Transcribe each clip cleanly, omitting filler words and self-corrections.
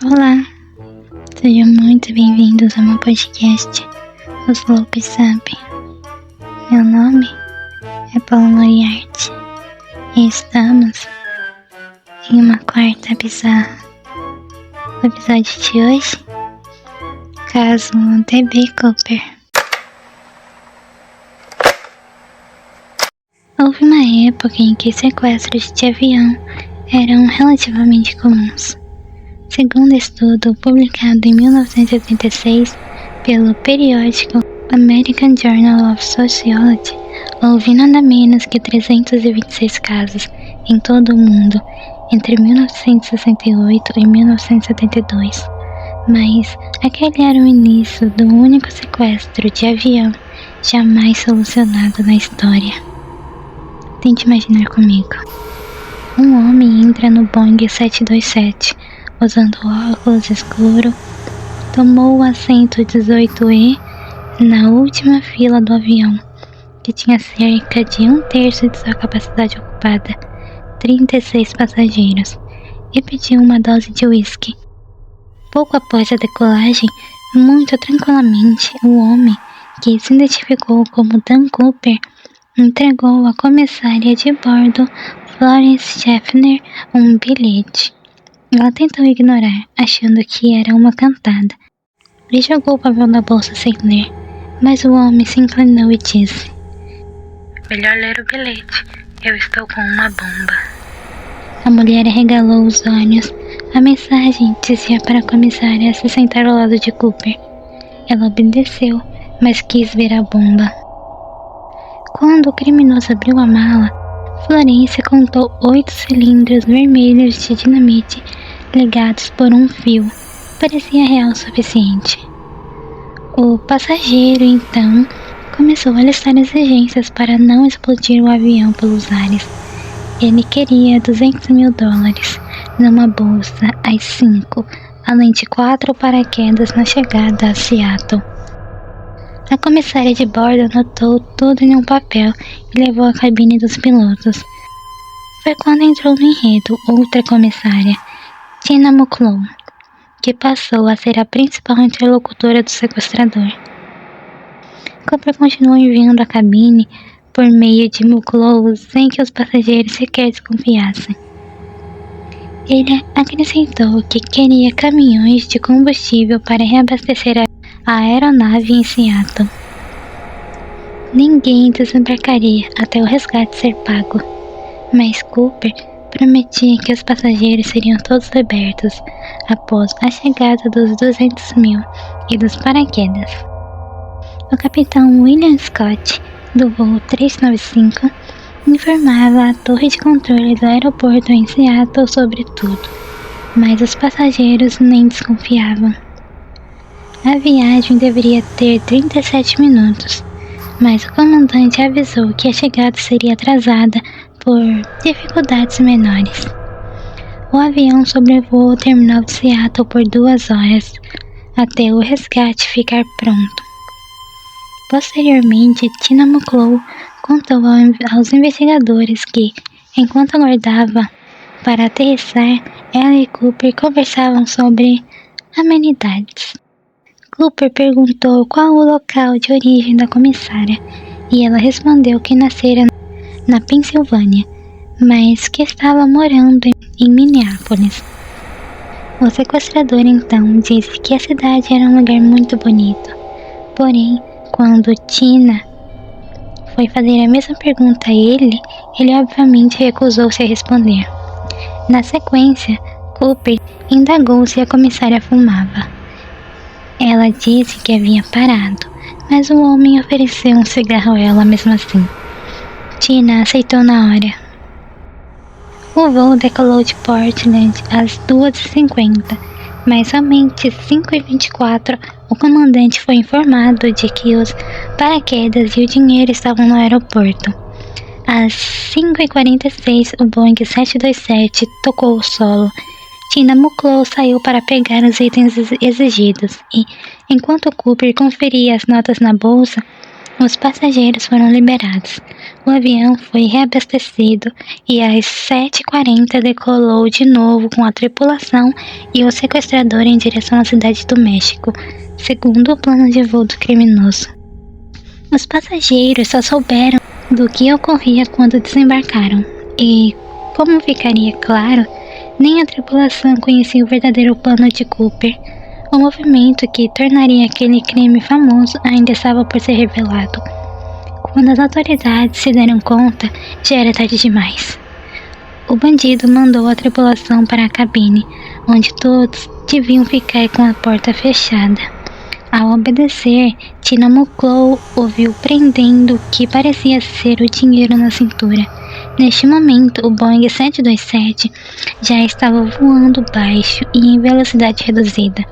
Olá, sejam muito bem-vindos ao meu podcast, Os Loucos Sabem. Meu nome é Paulo Moriarty e estamos em uma quarta bizarra. No episódio de hoje, caso D.B. Cooper. Houve uma época em que sequestros de avião eram relativamente comuns. Segundo estudo publicado em 1986 pelo periódico American Journal of Sociology, houve nada menos que 326 casos em todo o mundo entre 1968 e 1972. Mas aquele era o início do único sequestro de avião jamais solucionado na história. Tente imaginar comigo. Um homem entra no Boeing 727 usando óculos escuros, tomou o assento 18E na última fila do avião, que tinha cerca de 1/3 de sua capacidade ocupada, 36 passageiros, e pediu uma dose de uísque. Pouco após a decolagem, muito tranquilamente, o homem, que se identificou como Dan Cooper, entregou à comissária de bordo, Florence Schaffner, um bilhete. Ela tentou ignorar, achando que era uma cantada, e jogou o papel na bolsa sem ler, mas o homem se inclinou e disse: "Melhor ler o bilhete, eu estou com uma bomba." A mulher arregalou os olhos. A mensagem dizia para a comissária se sentar ao lado de Cooper. Ela obedeceu, mas quis ver a bomba. Quando o criminoso abriu a mala, Florence contou 8 cilindros vermelhos de dinamite ligados por um fio. Parecia real o suficiente. O passageiro, então, começou a listar exigências para não explodir o avião pelos ares. Ele queria $200 mil numa bolsa às 5, além de 4 paraquedas na chegada a Seattle. A comissária de bordo anotou tudo em um papel e levou à cabine dos pilotos. Foi quando entrou no enredo outra comissária, Tina McClough, que passou a ser a principal interlocutora do sequestrador. Cooper continuou enviando a cabine por meio de McClough sem que os passageiros sequer desconfiassem. Ele acrescentou que queria caminhões de combustível para reabastecer a aeronave em Seattle. Ninguém desembarcaria até o resgate ser pago, mas Cooper prometia que os passageiros seriam todos libertos após a chegada dos 200 mil e dos paraquedas. O capitão William Scott, do voo 395, informava a torre de controle do aeroporto em Seattle sobre tudo, mas os passageiros nem desconfiavam. A viagem deveria ter 37 minutos, mas o comandante avisou que a chegada seria atrasada por dificuldades menores. O avião sobrevoou o terminal de Seattle por 2 horas, até o resgate ficar pronto. Posteriormente, Tina McClough contou aos investigadores que, enquanto aguardava para aterrissar, ela e Cooper conversavam sobre amenidades. Cooper perguntou qual o local de origem da comissária, e ela respondeu que nascera na Pensilvânia, mas que estava morando em Minneapolis. O sequestrador então disse que a cidade era um lugar muito bonito. Porém, quando Tina foi fazer a mesma pergunta a ele obviamente recusou-se a responder. Na sequência, Cooper indagou se a comissária fumava. Ela disse que havia parado, mas o homem ofereceu um cigarro a ela mesmo assim. Tina aceitou na hora. O voo decolou de Portland às 2h50, mas somente 5h24 o comandante foi informado de que os paraquedas e o dinheiro estavam no aeroporto. Às 5h46 o Boeing 727 tocou o solo. Tina McClough saiu para pegar os itens exigidos e, enquanto Cooper conferia as notas na bolsa, Os passageiros foram liberados. O avião foi reabastecido e às 7h40 decolou de novo com a tripulação e o sequestrador em direção à cidade do México, segundo o plano de voo do criminoso. Os passageiros só souberam do que ocorria quando desembarcaram e, como ficaria claro, nem a tripulação conhecia o verdadeiro plano de Cooper. O movimento que tornaria aquele crime famoso ainda estava por ser revelado. Quando as autoridades se deram conta, já era tarde demais. O bandido mandou a tripulação para a cabine, onde todos deviam ficar com a porta fechada. Ao obedecer, Tina Muclow ouviu prendendo o que parecia ser o dinheiro na cintura. Neste momento, o Boeing 727 já estava voando baixo e em velocidade reduzida,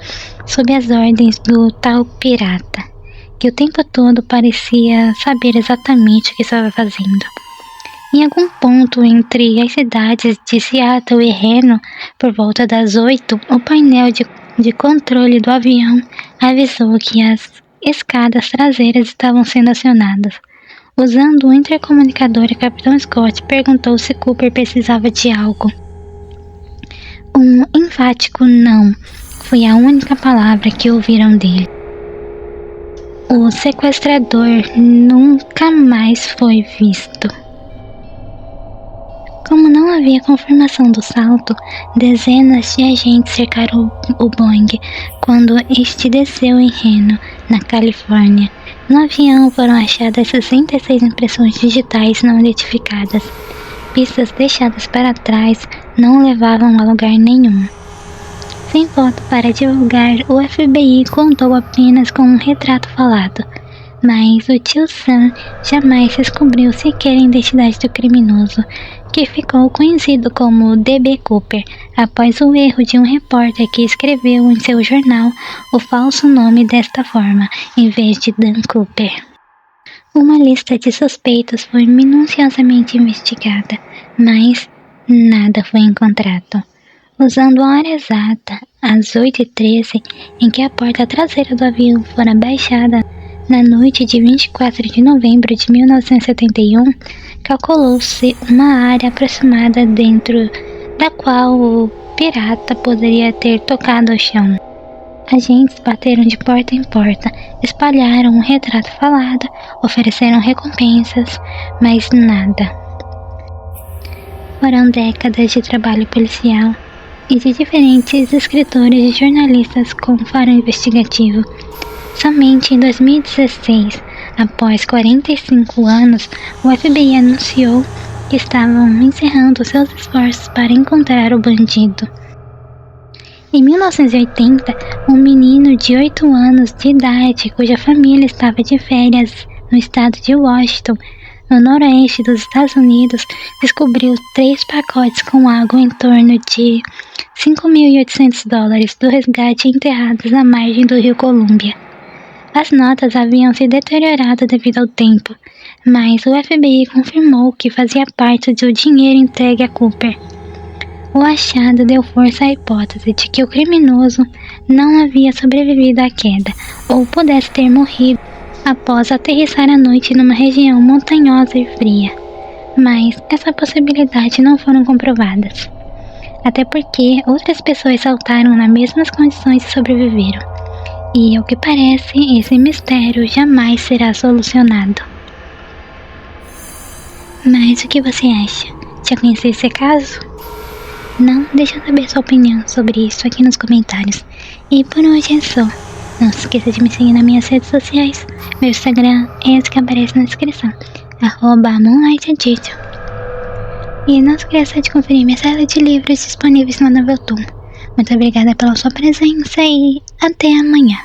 sob as ordens do tal pirata, que o tempo todo parecia saber exatamente o que estava fazendo. Em algum ponto entre as cidades de Seattle e Reno, por volta das 8, o painel de controle do avião avisou que as escadas traseiras estavam sendo acionadas. Usando o intercomunicador, o Capitão Scott perguntou se Cooper precisava de algo. Um enfático não foi a única palavra que ouviram dele. O sequestrador nunca mais foi visto. Como não havia confirmação do salto, dezenas de agentes cercaram o Boeing quando este desceu em Reno, na Califórnia. No avião foram achadas 66 impressões digitais não identificadas. Pistas deixadas para trás não levavam a lugar nenhum. Sem foto para divulgar, o FBI contou apenas com um retrato falado, mas o tio Sam jamais descobriu sequer a identidade do criminoso, que ficou conhecido como D.B. Cooper, após o erro de um repórter que escreveu em seu jornal o falso nome desta forma, em vez de Dan Cooper. Uma lista de suspeitos foi minuciosamente investigada, mas nada foi encontrado. Usando a hora exata, às 8h13, em que a porta traseira do avião fora baixada, na noite de 24 de novembro de 1971, calculou-se uma área aproximada dentro da qual o pirata poderia ter tocado o chão. Agentes bateram de porta em porta, espalharam um retrato falado, ofereceram recompensas, mas nada. Foram décadas de trabalho policial e de diferentes escritores e jornalistas com faro investigativo. Somente em 2016, após 45 anos, o FBI anunciou que estavam encerrando seus esforços para encontrar o bandido. Em 1980, um menino de 8 anos de idade, cuja família estava de férias no estado de Washington, no noroeste dos Estados Unidos, descobriu 3 pacotes com algo em torno de $5.800 do resgate enterrados à margem do rio Columbia. As notas haviam se deteriorado devido ao tempo, mas o FBI confirmou que fazia parte do dinheiro entregue a Cooper. O achado deu força à hipótese de que o criminoso não havia sobrevivido à queda ou pudesse ter morrido após aterrissar à noite numa região montanhosa e fria. Mas essa possibilidade não foram comprovadas, até porque outras pessoas saltaram nas mesmas condições e sobreviveram. E, ao que parece, esse mistério jamais será solucionado. Mas o que você acha? Já conheceu esse caso? Não? Deixa eu saber sua opinião sobre isso aqui nos comentários. E por hoje é só. Não se esqueça de me seguir nas minhas redes sociais. Meu Instagram é esse que aparece na descrição, @moonlightedition. E não se esqueça de conferir minha sala de livros disponíveis na Noveltoon. Muito obrigada pela sua presença e até amanhã.